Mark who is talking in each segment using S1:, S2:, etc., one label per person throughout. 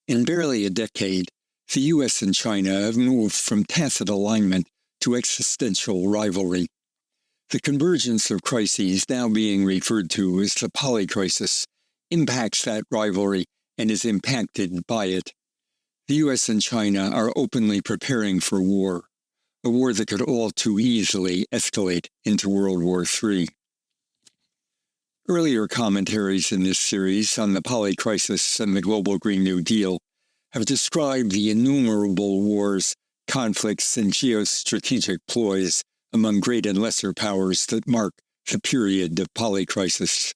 S1: In barely a decade, the U.S. and China have moved from tacit alignment to existential rivalry. The convergence of crises, now being referred to as the Polycrisis, impacts that rivalry and is impacted by it. The U.S. and China are openly preparing for war, a war that could all too easily escalate into World War III. Earlier commentaries in this series on the Polycrisis and the Global Green New Deal have described the innumerable wars, conflicts, and geostrategic ploys among great and lesser powers that mark the period of Polycrisis.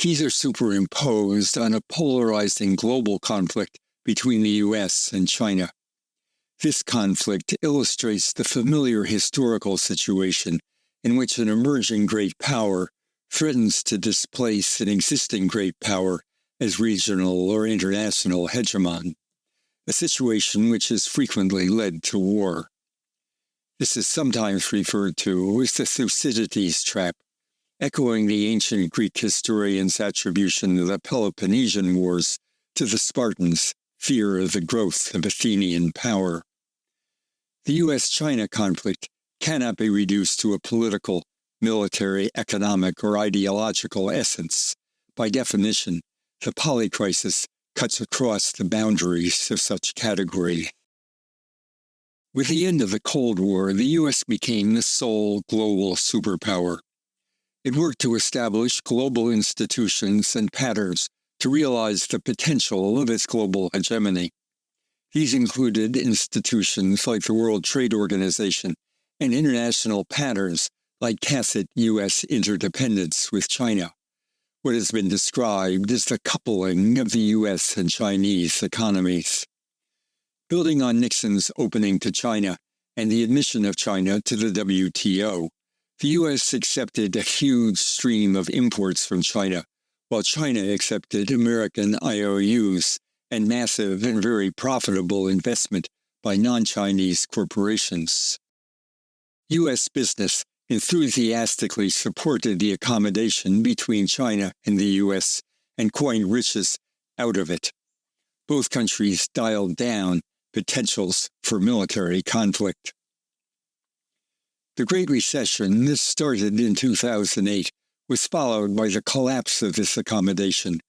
S1: These are superimposed on a polarizing global conflict between the U.S. and China. This conflict illustrates the familiar historical situation in which an emerging great power threatens to displace an existing great power as regional or international hegemon, a situation which has frequently led to war. This is sometimes referred to as the Thucydides trap, echoing the ancient Greek historian's attribution of the Peloponnesian Wars to the Spartans' fear of the growth of Athenian power. The U.S.-China conflict cannot be reduced to a political, military, economic, or ideological essence. By definition, the Polycrisis cuts across the boundaries of such category. With the end of the Cold War, the U.S. became the sole global superpower. It worked to establish global institutions and patterns to realize the potential of its global hegemony. These included institutions like the World Trade Organization and international patterns like tacit U.S. interdependence with China, what has been described as the coupling of the U.S. and Chinese economies. Building on Nixon's opening to China and the admission of China to the WTO, the U.S. accepted a huge stream of imports from China, while China accepted American IOUs and massive and very profitable investment by non-Chinese corporations. U.S. business enthusiastically supported the accommodation between China and the U.S. and coined riches out of it. Both countries dialed down potentials for military conflict. The Great Recession, that started in 2008, was followed by the collapse of this accommodation.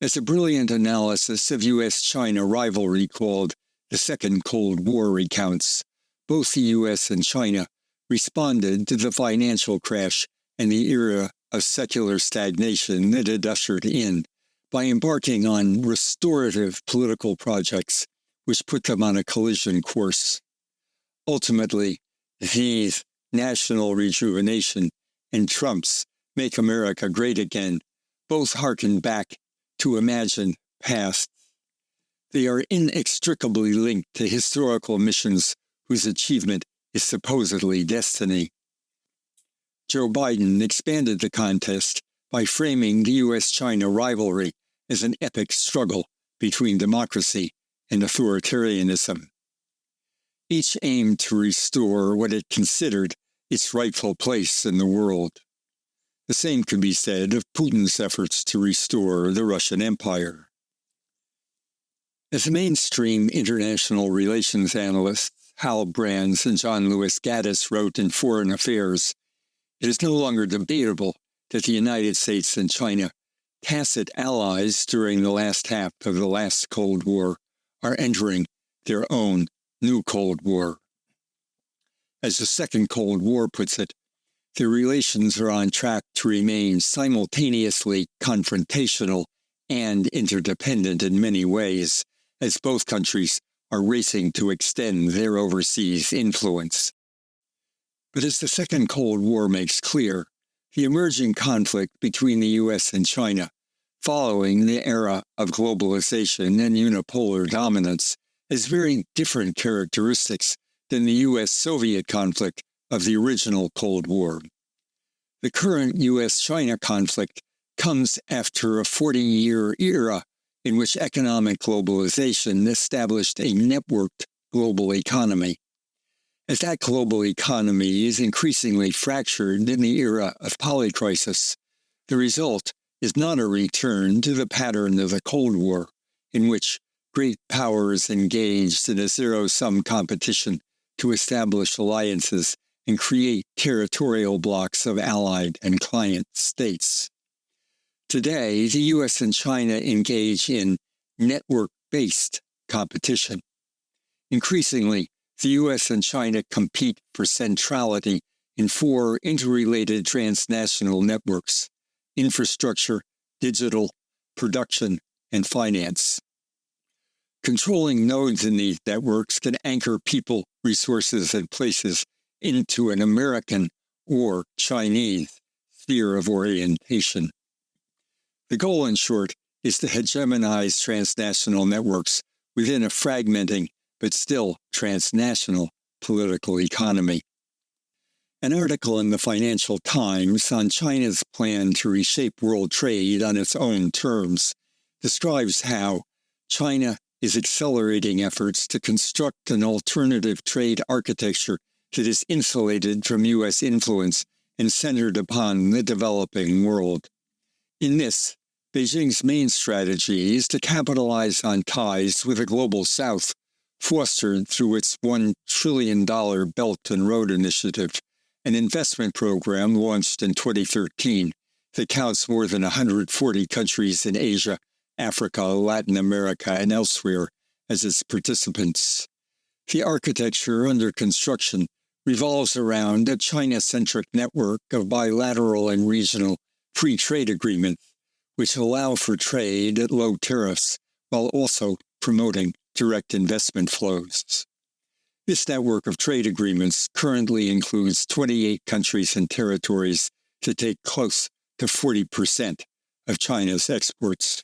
S1: As a brilliant analysis of U.S.-China rivalry called the Second Cold War recounts, both the U.S. and China responded to the financial crash and the era of secular stagnation that it ushered in by embarking on restorative political projects which put them on a collision course. Ultimately, these national rejuvenation and Trump's Make America Great Again both harken back to imagined past. They are inextricably linked to historical missions whose achievement is supposedly destiny. Joe Biden expanded the contest by framing the U.S.-China rivalry as an epic struggle between democracy and authoritarianism. Each aimed to restore what it considered its rightful place in the world. The same could be said of Putin's efforts to restore the Russian Empire. As mainstream international relations analysts Hal Brands and John Lewis Gaddis wrote in Foreign Affairs, it is no longer debatable that the United States and China, tacit allies during the last half of the last Cold War, are entering their own new Cold War. As the Second Cold War puts it, their relations are on track to remain simultaneously confrontational and interdependent in many ways, as both countries are racing to extend their overseas influence. But as the Second Cold War makes clear, the emerging conflict between the U.S. and China, following the era of globalization and unipolar dominance, has very different characteristics than the U.S.-Soviet conflict of the original Cold War. The current U.S.-China conflict comes after a 40-year era in which economic globalization established a networked global economy. As that global economy is increasingly fractured in the era of Polycrisis, the result is not a return to the pattern of the Cold War, in which great powers engaged in a zero-sum competition to establish alliances and create territorial blocks of allied and client states. Today, the U.S. and China engage in network-based competition. Increasingly, the U.S. and China compete for centrality in four interrelated transnational networks: infrastructure, digital, production, and finance. Controlling nodes in these networks can anchor people, resources, and places into an American or Chinese sphere of orientation. The goal, in short, is to hegemonize transnational networks within a fragmenting but still transnational political economy. An article in the Financial Times on China's plan to reshape world trade on its own terms describes how China is accelerating efforts to construct an alternative trade architecture that is insulated from U.S. influence and centered upon the developing world. In this, Beijing's main strategy is to capitalize on ties with the Global South, fostered through its $1 trillion Belt and Road Initiative, an investment program launched in 2013 that counts more than 140 countries in Asia, Africa, Latin America, and elsewhere as its participants. The architecture under construction revolves around a China-centric network of bilateral and regional free trade agreements, which allow for trade at low tariffs while also promoting direct investment flows. This network of trade agreements currently includes 28 countries and territories that take close to 40% of China's exports.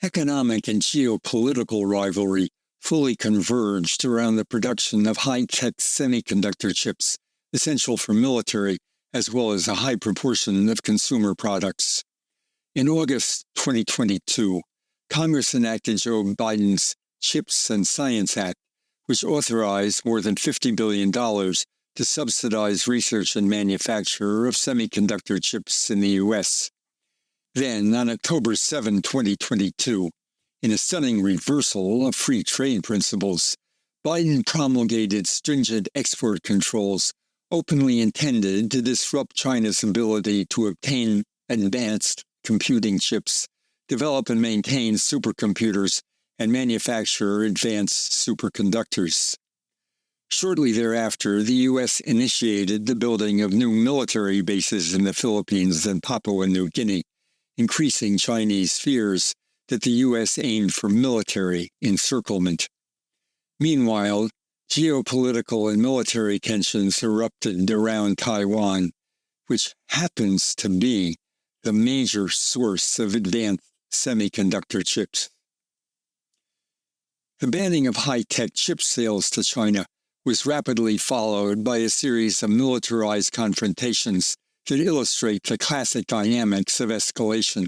S1: Economic and geopolitical rivalry fully converged around the production of high-tech semiconductor chips, essential for military, as well as a high proportion of consumer products. In August 2022, Congress enacted Joe Biden's CHIPS and Science Act, which authorized more than $50 billion to subsidize research and manufacture of semiconductor chips in the U.S. Then, on October 7, 2022, in a stunning reversal of free trade principles, Biden promulgated stringent export controls openly intended to disrupt China's ability to obtain advanced computing chips, develop and maintain supercomputers, and manufacture advanced superconductors. Shortly thereafter, the U.S. initiated the building of new military bases in the Philippines and Papua New Guinea, increasing Chinese fears that the U.S. aimed for military encirclement. Meanwhile, geopolitical and military tensions erupted around Taiwan, which happens to be the major source of advanced semiconductor chips. The banning of high-tech chip sales to China was rapidly followed by a series of militarized confrontations that illustrate the classic dynamics of escalation.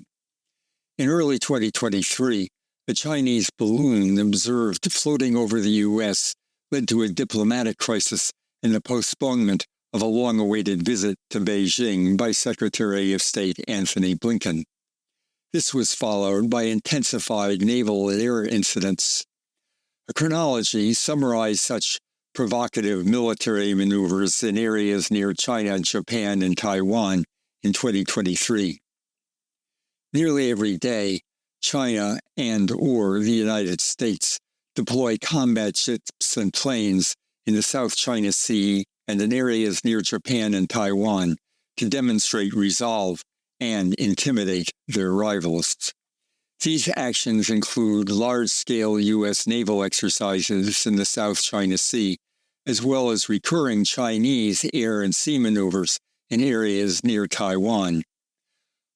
S1: In early 2023, a Chinese balloon observed floating over the U.S. led to a diplomatic crisis and the postponement of a long-awaited visit to Beijing by Secretary of State Antony Blinken. This was followed by intensified naval and air incidents. A chronology summarized such provocative military maneuvers in areas near China, Japan, and Taiwan in 2023. Nearly every day, China and/or the United States deploy combat ships and planes in the South China Sea and in areas near Japan and Taiwan to demonstrate resolve and intimidate their rivals. These actions include large-scale U.S. naval exercises in the South China Sea, as well as recurring Chinese air and sea maneuvers in areas near Taiwan.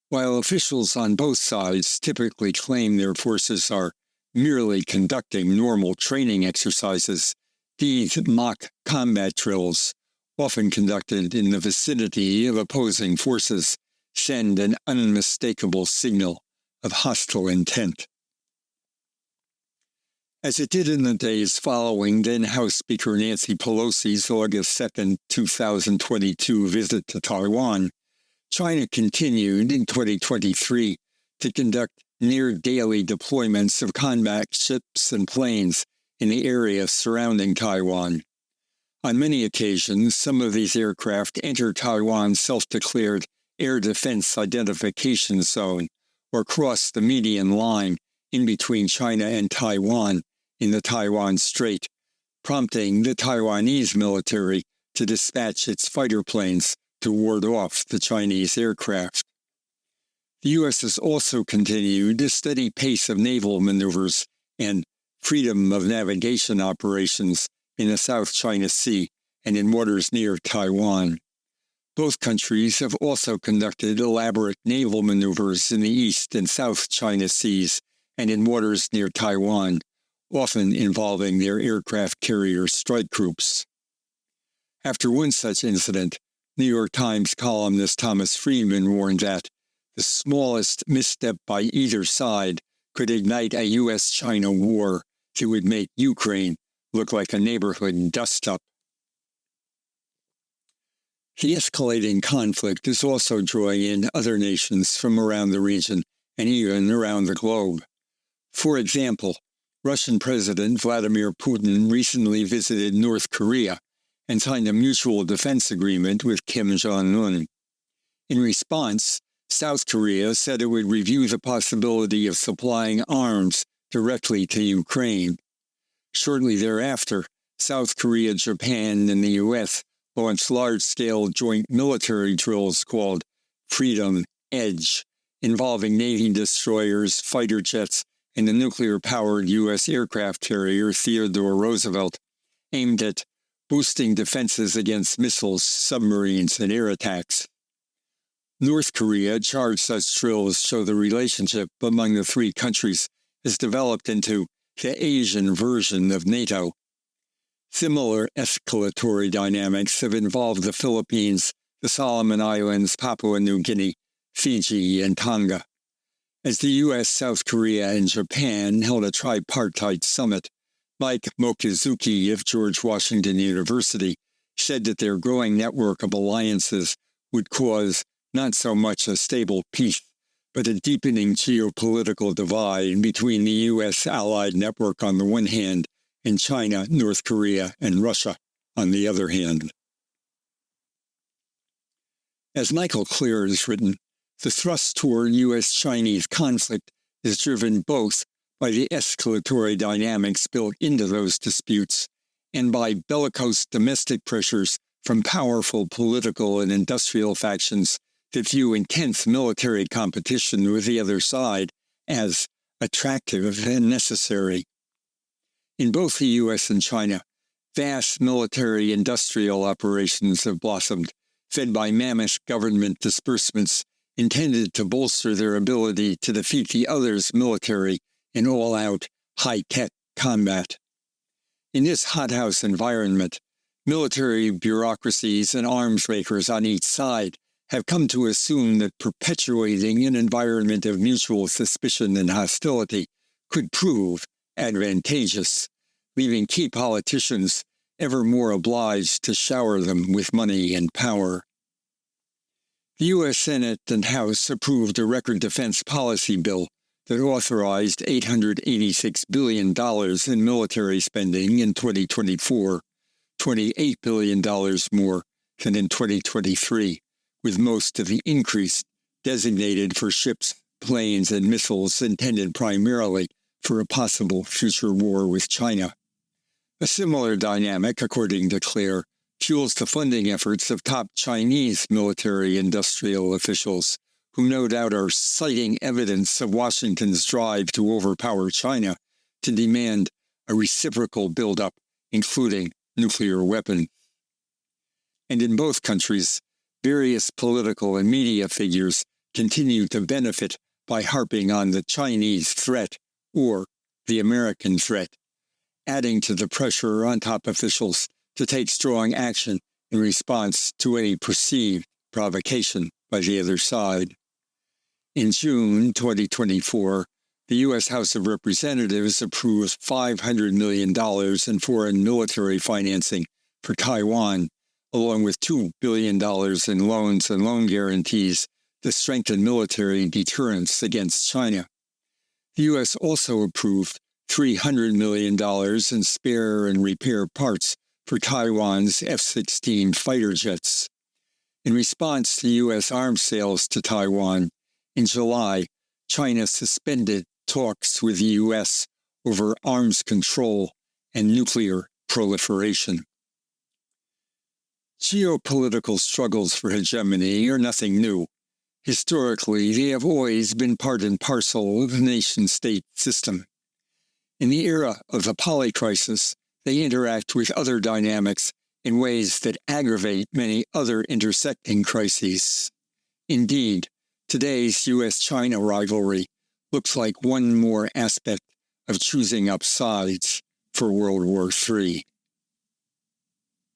S1: While officials on both sides typically claim their forces are merely conducting normal training exercises, these mock combat drills, often conducted in the vicinity of opposing forces, send an unmistakable signal of hostile intent. As it did in the days following then House Speaker Nancy Pelosi's August 2, 2022 visit to Taiwan, China continued in 2023 to conduct near-daily deployments of combat ships and planes in the area surrounding Taiwan. On many occasions, some of these aircraft enter Taiwan's self-declared Air Defense Identification Zone or cross the median line in between China and Taiwan in the Taiwan Strait, prompting the Taiwanese military to dispatch its fighter planes to ward off the Chinese aircraft. The U.S. has also continued a steady pace of naval maneuvers and freedom of navigation operations in the South China Sea and in waters near Taiwan. Both countries have also conducted elaborate naval maneuvers in the East and South China Seas and in waters near Taiwan, often involving their aircraft carrier strike groups. After one such incident, New York Times columnist Thomas Friedman warned that the smallest misstep by either side could ignite a U.S.-China war that would make Ukraine look like a neighborhood dust-up. The escalating conflict is also drawing in other nations from around the region and even around the globe. For example, Russian President Vladimir Putin recently visited North Korea and signed a mutual defense agreement with Kim Jong-un. In response, South Korea said it would review the possibility of supplying arms directly to Ukraine. Shortly thereafter, South Korea, Japan, and the U.S. launched large-scale joint military drills called Freedom Edge, involving Navy destroyers, fighter jets, and the nuclear-powered U.S. aircraft carrier Theodore Roosevelt, aimed at boosting defenses against missiles, submarines, and air attacks. North Korea charged such drills show the relationship among the three countries has developed into the Asian version of NATO. Similar escalatory dynamics have involved the Philippines, the Solomon Islands, Papua New Guinea, Fiji, and Tonga. As the U.S., South Korea, and Japan held a tripartite summit, Mike Mochizuki of George Washington University said that their growing network of alliances would cause not so much a stable peace, but a deepening geopolitical divide between the U.S. allied network on the one hand and China, North Korea, and Russia on the other hand. As Michael Clear has written, the thrust toward U.S.-Chinese conflict is driven both by the escalatory dynamics built into those disputes and by bellicose domestic pressures from powerful political and industrial factions that view intense military competition with the other side as attractive and necessary. In both the U.S. and China, vast military-industrial operations have blossomed, fed by mammoth government disbursements intended to bolster their ability to defeat the other's military in all-out, high-tech combat. In this hothouse environment, military bureaucracies and arms makers on each side have come to assume that perpetuating an environment of mutual suspicion and hostility could prove advantageous, leaving key politicians ever more obliged to shower them with money and power. The U.S. Senate and House approved a record defense policy bill that authorized $886 billion in military spending in 2024, $28 billion more than in 2023, with most of the increase designated for ships, planes, and missiles intended primarily for a possible future war with China. A similar dynamic, according to Clare, fuels the funding efforts of top Chinese military-industrial officials, who no doubt are citing evidence of Washington's drive to overpower China to demand a reciprocal buildup, including nuclear weapons. And in both countries, various political and media figures continue to benefit by harping on the Chinese threat or the American threat, adding to the pressure on top officials to take strong action in response to any perceived provocation by the other side. In June 2024, the U.S. House of Representatives approved $500 million in foreign military financing for Taiwan, along with $2 billion in loans and loan guarantees to strengthen military deterrence against China. The U.S. also approved $300 million in spare and repair parts for Taiwan's F-16 fighter jets. In response to U.S. arms sales to Taiwan, in July, China suspended talks with the U.S. over arms control and nuclear proliferation. Geopolitical struggles for hegemony are nothing new. Historically, they have always been part and parcel of the nation-state system. In the era of the Polycrisis, they interact with other dynamics in ways that aggravate many other intersecting crises. Indeed, today's U.S.-China rivalry looks like one more aspect of choosing up sides for World War III.